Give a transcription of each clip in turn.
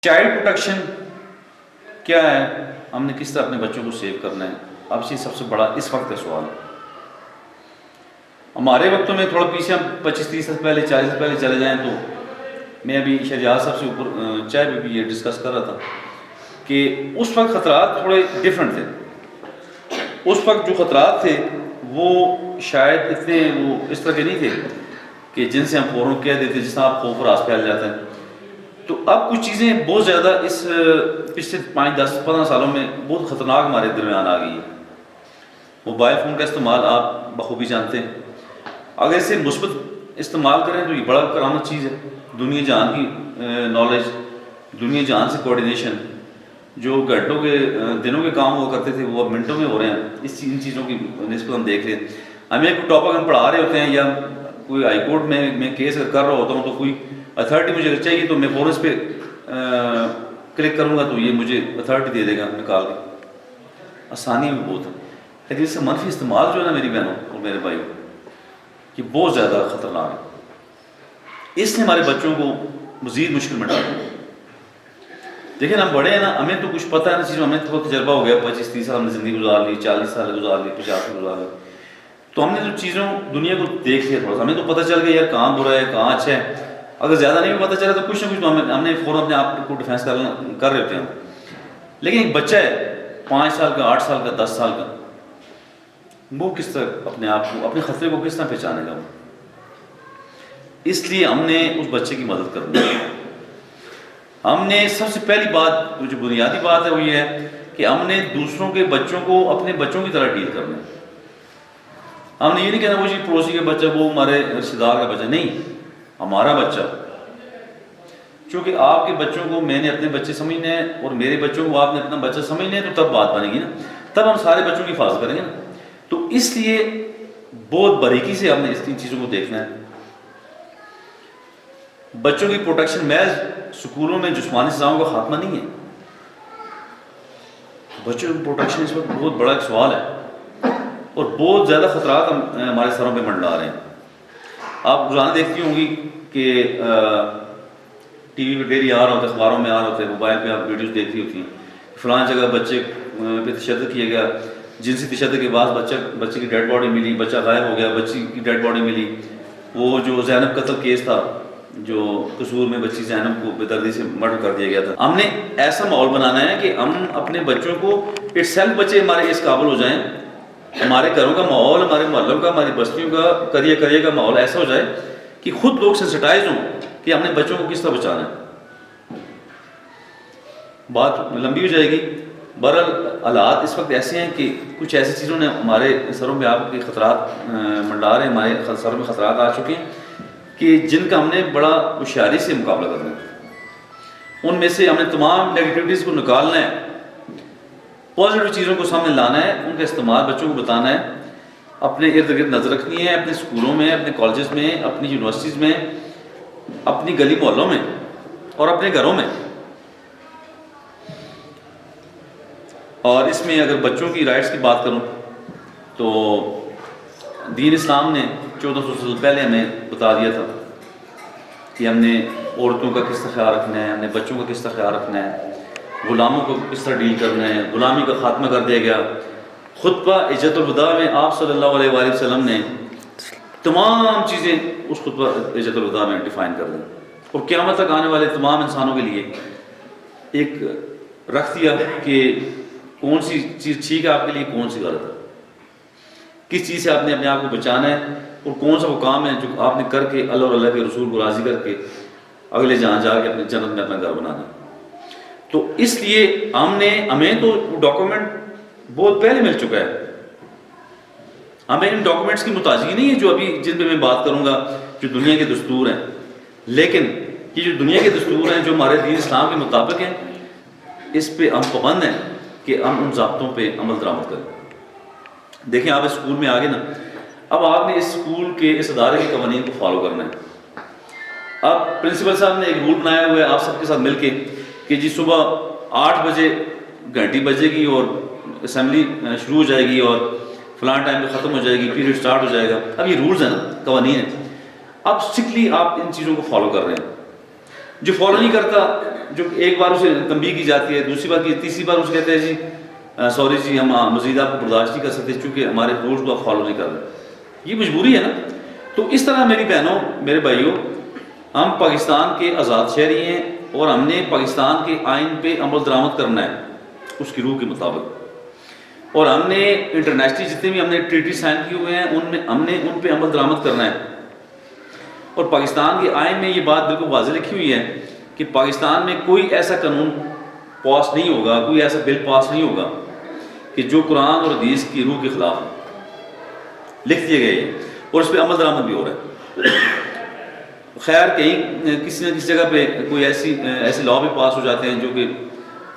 Child protection کیا ہے، ہم نے کس طرح اپنے بچوں کو سیو کرنا ہے؟ اب یہ سب سے بڑا اس وقت کا سوال ہے۔ ہمارے وقتوں میں تھوڑا پیچھے ہم 25-30 سال پہلے 40 سال پہلے چلے جائیں تو میں ابھی شہجاد صاحب سے اوپر چائے پہ بھی یہ ڈسکس کر رہا تھا کہ اس وقت خطرات تھوڑے ڈیفرنٹ تھے۔ اس وقت جو خطرات تھے وہ شاید اتنے وہ اس طرح کے نہیں تھے کہ جن سے ہم فوراً کہہ دیتے جس طرح آپ خوف و راس پھیل جاتا ہے۔ تو اب کچھ چیزیں بہت زیادہ اس پچھلے 5-10-15 سالوں میں بہت خطرناک ہمارے درمیان آ گئی ہے۔ موبائل فون کا استعمال آپ بخوبی جانتے ہیں، اگر اسے مثبت استعمال کریں تو یہ بڑا کرامت چیز ہے۔ دنیا جہان کی نالج، دنیا جہان سے کوآرڈینیشن، جو گھنٹوں کے دنوں کے کام ہوا کرتے تھے وہ اب منٹوں میں ہو رہے ہیں۔ ان چیزوں کی نسبت ہم دیکھ رہے ہیں۔ ہمیں کوئی ٹاپک ہم پڑھا رہے ہوتے ہیں یا کوئی ہائی کورٹ میں کیس کر رہا ہوتا ہوں تو کوئی اتھارٹی مجھے اگر چاہیے تو میں فوراً اس پہ کلک کروں گا تو یہ مجھے اتھارٹی دے دے گا نکال کے۔ آسانی بھی بہت ہے، لیکن اس سے منفی استعمال جو ہے نا میری بہنوں اور میرے بھائیوں، یہ بہت زیادہ خطرناک ہے۔ اس نے ہمارے بچوں کو مزید مشکل میں ڈالا۔ دیکھیں ہم بڑے ہیں نا، ہمیں تو کچھ پتہ ہے نا چیزوں، ہمیں تو تجربہ ہو گیا، 25-30 سال ہم نے زندگی گزار لی، 40 سال گزار لی، 50 سال گزار لی، تو ہم نے جو چیزوں دنیا کو دیکھ لیا تھوڑا سا، ہمیں تو پتہ چل گیا یار کہاں برا ہے کہاں اچھا ہے۔ اگر زیادہ نہیں بھی پتہ چلا تو کچھ نہ کچھ تو ہم نے فوراً اپنے آپ کو ڈیفینس کر رہے ہوتے ہیں۔ لیکن ایک بچہ ہے 5 سال کا، 8 سال کا، 10 سال کا، وہ کس طرح اپنے آپ کو، اپنے خطرے کو کس طرح پہچانے گا؟ اس لیے ہم نے اس بچے کی مدد کرنی ہے۔ ہم نے سب سے پہلی بات جو بنیادی بات ہے وہ یہ ہے کہ ہم نے دوسروں کے بچوں کو اپنے بچوں کی طرح ڈیل کرنا ہے۔ ہم نے یہ نہیں کہنا وہ جی پڑوسی کا بچہ، وہ ہمارے رشتے دار کا بچہ، نہیں، ہمارا بچہ۔ چونکہ آپ کے بچوں کو میں نے اپنے بچے سمجھنا ہے اور میرے بچوں کو آپ نے اپنا بچہ سمجھنا ہے، تو تب بات بنے گی نا، تب ہم سارے بچوں کی حفاظت کریں گے نا۔ تو اس لیے بہت باریکی سے ہم نے اس چیزوں کو دیکھنا ہے۔ بچوں کی پروٹیکشن محض سکولوں میں جسمانی سزاؤں کا خاتمہ نہیں ہے۔ بچوں کی پروٹیکشن اس وقت بہت بڑا ایک سوال ہے اور بہت زیادہ خطرات ہمارے سروں پہ منڈلا رہے ہیں۔ آپ روزانہ دیکھتی ہوں گی کہ ٹی وی پہ ڈیلی آ رہا ہوتا ہے، اخباروں میں آ رہا ہوتا ہے، موبائل پہ آپ ویڈیوز دیکھتی ہوتی ہیں، فلاں جگہ بچے پہ تشدد کیا گیا، جنسی تشدد کے بعد بچے کی ڈیڈ باڈی ملی، بچہ غائب ہو گیا، بچی کی ڈیڈ باڈی ملی۔ وہ جو زینب قتل کیس تھا، جو قصور میں بچی زینب کو بے دردی سے مرڈر کر دیا گیا تھا، ہم نے ایسا ماحول بنانا ہے کہ ہم اپنے بچوں کو اٹ سیلف بچے ہمارے اس قابل ہو جائیں، ہمارے گھروں کا ماحول، ہمارے محلوں کا، ہماری بستیوں کا، قریے کا ماحول ایسا ہو جائے کہ خود لوگ سینسٹائز ہوں کہ ہم نے بچوں کو کس طرح بچانا ہے۔ بات لمبی ہو جائے گی۔ بہرحال حالات اس وقت ایسے ہیں کہ کچھ ایسی چیزوں نے ہمارے سروں پہ آپ کے خطرات منڈا رہے ہیں، ہمارے سروں میں خطرات آ چکے ہیں کہ جن کا ہم نے بڑا ہوشیاری سے مقابلہ کرنا ہے۔ ان میں سے ہم نے تمام نیگیٹیوٹیز کو نکالنا ہے، پازیٹیو چیزوں کو سامنے لانا ہے، ان کا استعمال بچوں کو بتانا ہے، اپنے ارد گرد نظر رکھنی ہے، اپنے اسکولوں میں، اپنے کالجز میں، اپنی یونیورسٹیز میں، اپنی گلی محلوں میں اور اپنے گھروں میں۔ اور اس میں اگر بچوں کی رائٹس کی بات کروں تو دین اسلام نے 1400 سال پہلے ہمیں بتا دیا تھا کہ ہم نے عورتوں کا کس طرح خیال رکھنا ہے، ہم نے بچوں کا کس طرح خیال رکھنا ہے، غلاموں کو کس طرح ڈیل کرنا ہے۔ غلامی کا خاتمہ کر دیا گیا۔ خطبہ حجۃ الوداع میں آپ صلی اللہ علیہ وآلہ وسلم نے تمام چیزیں اس خطبہ حجۃ الوداع میں ڈیفائن کر دیں اور قیامت تک آنے والے تمام انسانوں کے لیے ایک رکھ دیا کہ کون سی چیز ٹھیک ہے آپ کے لیے، کون سی غلط ہے، کس چیز سے آپ نے اپنے آپ کو بچانا ہے اور کون سا وہ کام ہے جو آپ نے کر کے اللہ اور اللہ کے رسول کو راضی کر کے اگلے جہاں جا کے اپنے جنت میں اپنا گھر بنانا ہے۔ تو اس لیے ہمیں تو ڈاکومنٹ بہت پہلے مل چکا ہے، ہمیں ان ڈاکومنٹس کی محتاجی نہیں ہے جو ابھی جن پہ میں بات کروں گا، جو دنیا کے دستور ہیں۔ لیکن یہ جو دنیا کے دستور ہیں جو ہمارے دین اسلام کے مطابق ہیں، اس پہ ہم پابند ہیں کہ ہم ان ضابطوں پہ عمل درآمد کریں۔ دیکھیں آپ اسکول میں آگے نا، اب آپ نے اس اسکول کے اس ادارے کے قوانین کو فالو کرنا ہے۔ اب پرنسپل صاحب نے ایک رول بنایا ہوا ہے آپ سب کے ساتھ مل کے کہ جی صبح 8 بجے گھنٹی بجے گی اور اسمبلی شروع ہو جائے گی اور فلاں ٹائم پہ ختم ہو جائے گی، پیریڈ سٹارٹ ہو جائے گا۔ اب یہ رولز ہیں نا، قوانین ہیں، اب اسٹرکٹلی آپ ان چیزوں کو فالو کر رہے ہیں۔ جو فالو نہیں کرتا، جو ایک بار اسے تنبیہ کی جاتی ہے، دوسری بار کی، تیسری بار اسے کہتے ہیں جی سوری جی ہم مزید آپ کو برداشت نہیں کر سکتے چونکہ ہمارے رولز کو آپ فالو نہیں کر رہے، یہ مجبوری ہے نا۔ تو اس طرح میری بہنوں میرے بھائیوں، ہم پاکستان کے آزاد شہری ہیں اور ہم نے پاکستان کے آئین پہ عمل درآمد کرنا ہے اس کی روح کے مطابق، اور ہم نے انٹرنیشنلی جتنے بھی ہم نے ٹریٹی سائن کیے ہوئے ہیں ان میں ہم نے ان پہ عمل درآمد کرنا ہے۔ اور پاکستان کے آئین میں یہ بات بالکل واضح لکھی ہوئی ہے کہ پاکستان میں کوئی ایسا قانون پاس نہیں ہوگا، کوئی ایسا بل پاس نہیں ہوگا کہ جو قرآن اور حدیث کی روح کے خلاف ہے، لکھ دیے گئے ہیں اور اس پہ عمل درآمد بھی ہو رہا ہے۔ خیر کہیں کسی نہ کسی جگہ پہ کوئی ایسے لا بھی پاس ہو جاتے ہیں جو کہ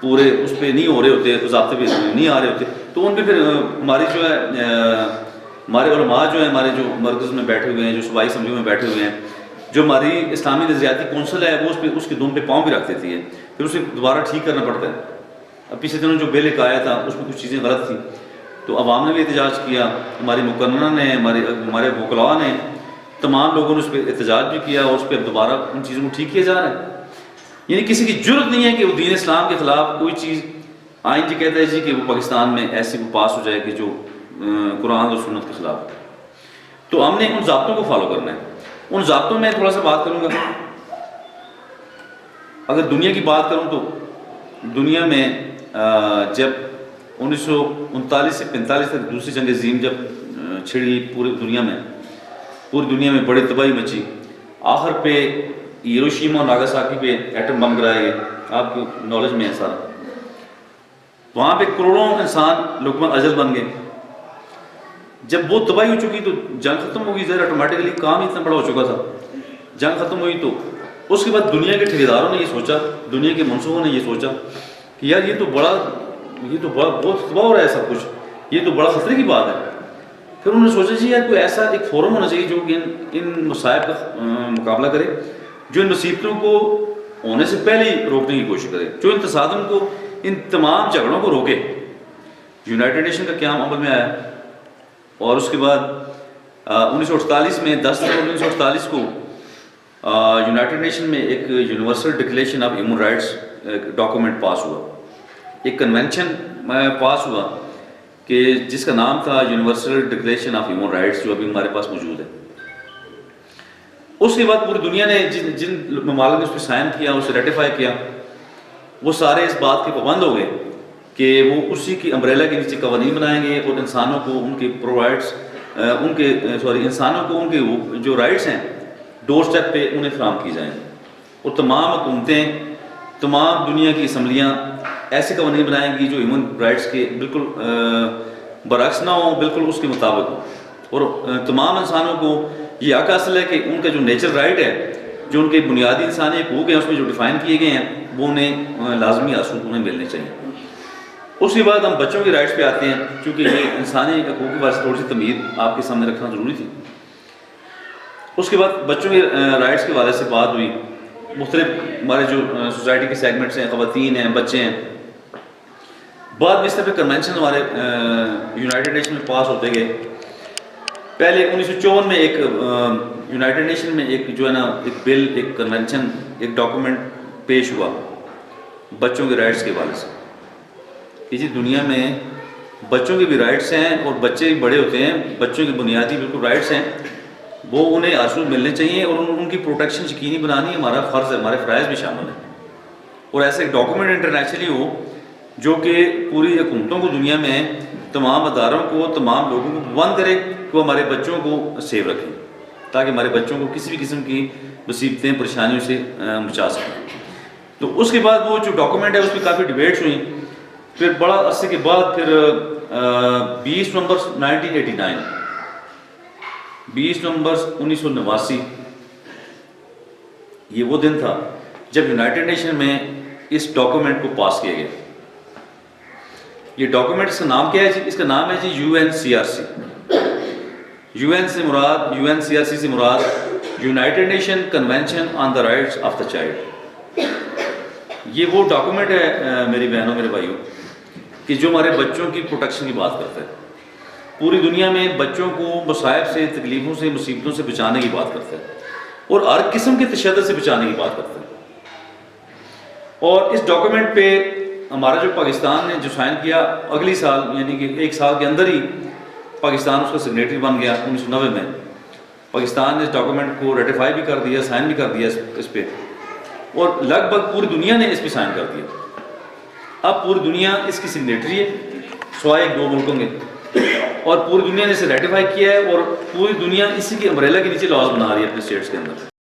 پورے اس پہ نہیں ہو رہے ہوتے، ضابطے پہ نہیں آ رہے ہوتے، تو ان پہ پھر ہماری جو ہے ہمارے علماء جو ہیں، ہمارے جو مرکز میں بیٹھے ہوئے ہیں، جو صوبائی اسمبلیوں میں بیٹھے ہوئے ہیں، جو ہماری اسلامی نظریاتی کونسل ہے وہ اس کے دم پہ پاؤں بھی رکھ دیتی ہے، پھر اسے دوبارہ ٹھیک کرنا پڑتا ہے۔ اب پچھلے دنوں جو بل ایک آیا تھا اس میں کچھ چیزیں غلط تھیں، تو عوام نے بھی احتجاج کیا، ہماری مقننہ نے، ہمارے وکلاء نے، تمام لوگوں نے اس پہ احتجاج بھی کیا، اور اس پہ اب دوبارہ ان چیزوں کو ٹھیک کیا جا رہا ہے۔ یعنی کسی کی جرت نہیں ہے کہ وہ دین اسلام کے خلاف کوئی چیز، آئین جی کہتا ہے جی کہ وہ پاکستان میں ایسی وہ پاس ہو جائے کہ جو قرآن اور سنت کے خلاف ہے۔ تو ہم نے ان ضابطوں کو فالو کرنا ہے۔ ان ضابطوں میں تھوڑا سا بات کروں گا۔ اگر دنیا کی بات کروں تو دنیا میں جب 1939 سے 45 تک دوسری جنگ عظیم جب چھڑی پوری دنیا میں بڑی تباہی مچی، آخر پہ ہیروشیما اور ناگاساکی پہ ایٹم بم گرائے گئے، آپ کو نالج میں ہے سارا۔ وہاں پہ کروڑوں انسان لقمہ اجل بن گئے۔ جب وہ تباہی ہو چکی تو جنگ ختم ہو گئی، ظاہر آٹومیٹکلی کام ہی اتنا بڑا ہو چکا تھا، جنگ ختم ہوئی تو اس کے بعد دنیا کے ٹھیکیداروں نے یہ سوچا، دنیا کے منصوبوں نے یہ سوچا کہ یار یہ تو بہت تباہ ہو رہا ہے سب کچھ، یہ تو بڑا خطرے کی بات ہے۔ پھر انہوں نے سوچا جی یار کوئی ایسا ایک فورم ہونا چاہیے جو کہ ان مصائب کا مقابلہ کرے، جو ان مصیبتوں کو ہونے سے پہلے ہی روکنے کی کوشش کرے، جو ان تصادم کو، ان تمام جھگڑوں کو روکے۔ یونائٹڈ نیشن کا قیام عمل میں آیا، اور اس کے بعد 1948 میں 10 ستمبر 1948 کو یونائٹڈ نیشن میں ایک universal declaration of human rights document pass ہوا، ایک کنونشن پاس ہوا کہ جس کا نام تھا universal declaration of human rights, جو ابھی ہمارے پاس موجود ہے۔ اس کے بعد پوری دنیا نے جن ممالک نے اس پہ سائن کیا، اسے ریٹیفائی کیا، وہ سارے اس بات کے پابند ہو گئے کہ وہ اسی کی امبریلا کے نیچے قوانین بنائیں گے اور انسانوں کو ان کے انسانوں کو ان کے جو رائٹس ہیں ڈور سٹیپ پہ انہیں فراہم کی جائیں، اور تمام حکومتیں، تمام دنیا کی اسمبلیاں ایسے قوانین بنائیں گی جو ہیومن رائٹس کے بالکل برعکس نہ ہوں، بالکل اس کے مطابق ہوں، اور تمام انسانوں کو یہ حق حاصل ہے کہ ان کا جو نیچرل رائٹ ہے، جو ان کے بنیادی انسانی حقوق ہیں اس میں جو ڈیفائن کیے گئے ہیں، وہ انہیں لازمی حاصل انہیں ملنے چاہیے۔ اس کے بعد ہم بچوں کے رائٹس پہ آتے ہیں، چونکہ یہ انسانی حقوق کی واسطے تھوڑی سی تمہید آپ کے سامنے رکھنا ضروری تھی۔ اس کے بعد بچوں کے رائٹس کے حوالے سے بات ہوئی، مختلف ہمارے جو سوسائٹی کے سیگمنٹس ہیں، خواتین ہیں، بچے ہیں، بعد میں اس طرح کنونشن ہمارے یونائٹڈ نیشن میں پاس ہوتے گئے۔ پہلے 1954 میں ایک یونائٹڈ نیشن میں ایک جو ہے نا ایک بل، ایک کنونشن، ایک ڈاکومنٹ پیش ہوا بچوں کے رائٹس کے حوالے سے کہ جی دنیا میں بچوں کے بھی رائٹس ہیں، اور بچے بھی بڑے ہوتے ہیں، بچوں کے بنیادی بالکل رائٹس ہیں، وہ انہیں حاصل ملنے چاہیے، اور ان کی پروٹیکشن یقینی بنانی ہمارا فرض ہے، ہمارے فرائض بھی شامل ہیں۔ اور ایسا ایک ڈاکومنٹ انٹرنیشنلی ہو جو کہ پوری حکومتوں کو دنیا میں، تمام اداروں کو، تمام لوگوں کو پابند کرے کہ وہ ہمارے بچوں کو سیو رکھیں، تاکہ ہمارے بچوں کو کسی بھی قسم کی مصیبتیں، پریشانیوں سے بچا سکیں۔ تو اس کے بعد وہ جو ڈاکومنٹ ہے اس پہ کافی ڈیبیٹس ہوئیں، پھر بڑا عرصے کے بعد پھر 20 نومبر 1989 20 نومبر 1989 یہ وہ دن تھا جب یونائٹڈ نیشن میں اس ڈاکومنٹ کو پاس کیا گیا۔ یہ ڈاکومنٹ اس کا نام کیا ہے جی؟ اس کا نام ہے جی UNCRC۔ UNCRC سے مراد united nation convention on the rights of the child. یہ وہ ڈاکومنٹ ہے میری بہنوں، میرے بھائیوں، کہ جو ہمارے بچوں کی پروٹیکشن کی بات کرتا ہے، پوری دنیا میں بچوں کو مصائب سے، تکلیفوں سے، مصیبتوں سے بچانے کی بات کرتا ہے، اور ہر قسم کے تشدد سے بچانے کی بات کرتا ہے۔ اور اس ڈاکومنٹ پہ ہمارا جو پاکستان نے جو سائن کیا اگلی سال یعنی کہ 1 سال کے اندر ہی پاکستان اس کا سگنیٹری بن گیا 1990 میں. پاکستان نے اس ڈاکومنٹ کو ریٹیفائی بھی کر دیا, سائن بھی کر دیا اس پہ, اور لگ بھگ پوری دنیا نے اس پہ سائن کر دیا. اب پوری دنیا اس کی سگنیٹری ہے سوائے 2 ملکوں کے, اور پوری دنیا نے اسے ریٹیفائی کیا ہے, اور پوری دنیا اسی کی امبریلا کے نیچے لاز بنا رہی ہے اپنے اسٹیٹس کے اندر.